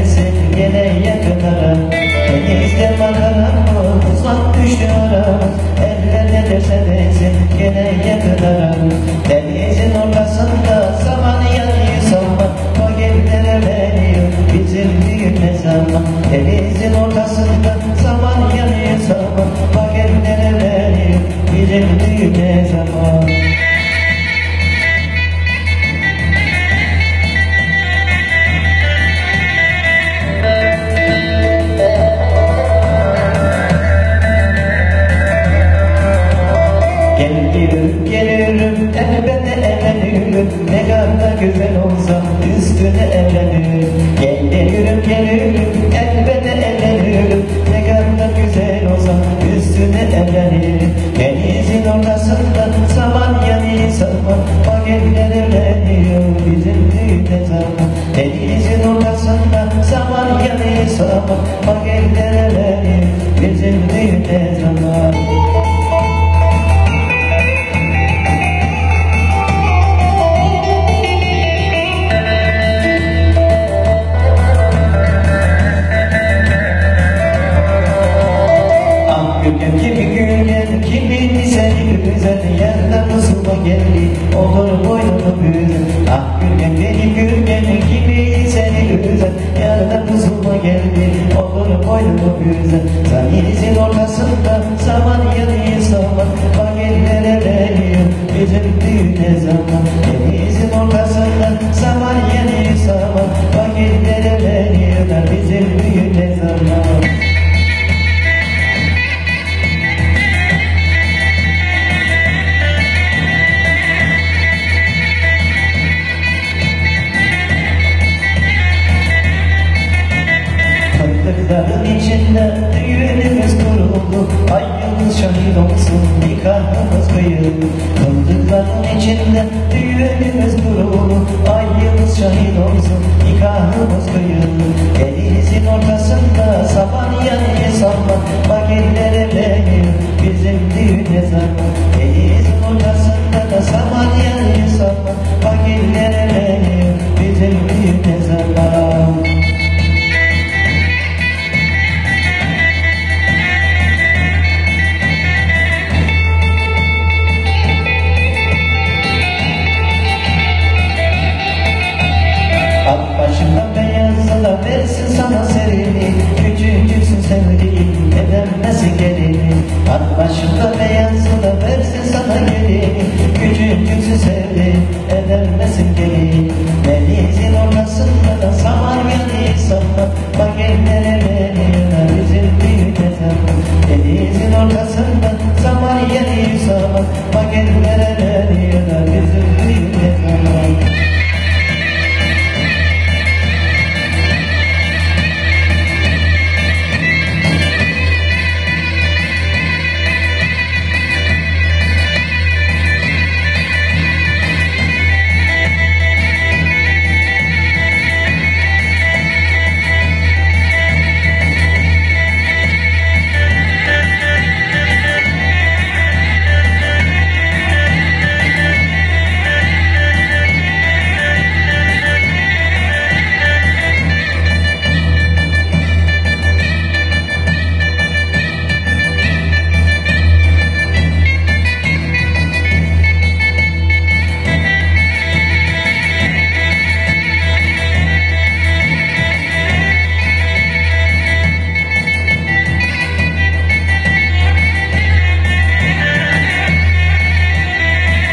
sensin gene yakın ara. Denizde makaram mı uzak düştü ara. Eller ne derse desin gene yakın ara. Denizin ortasında zaman yanıyor sanma. O gemilere veriyor bizim düğün ne zaman. Denizin ortasında zaman yanıyor sanma. O gemilere veriyor bizim düğün ne zaman. Gelirim elbette evlenirim. Ne kadar güzel olsa üstüne evlenirim. Gelirim elbette evlenirim. Ne kadar güzel olsa üstüne evlenirim. Denizin ortasında zaman yanıyor zaman. Vakitler evleniyor bizim düğüne zaman. Denizin ortasında zaman yanıyor zaman. Vakitler evleniyor bizim düğüne zaman. Kimi seni güzel yerden hızıma geldi olur boynunu büyüdü. Ah Gülgen beni Gülgen kimi seni güzel yerden hızıma geldi olur boynunu büyüdü. Denizin ortasında zaman yanıyor zaman vakitler evleniyor bizim düğüne zaman. Denizin ortasında zaman yanıyor zaman vakitler evleniyor bizim düğüne zaman. Fındıkların içinde düğünümüz kuruldu. Ay yıldız şahit olsun nikahımız kıyıldı. Fındıkların içinde düğünümüz kuruldu. Ay yıldız şahit olsun nikahımız kıyıldı. Denizin ortasında saman yanıyor saman. Vakitler evleniyor bizim düğüne zaman. Denizin ortasında da saman yanıyor saman. Vakitler evleniyor bizim düğüne zaman. At başında beyazla versin sana serini. Küçücüksün sevdiğim edemezsin gelini. At başında beyazla versin sana gelini. Küçücüksün sevdiğim edemezsin gelini. Denizin ortasında da saman yanıyor sana. Bak ellere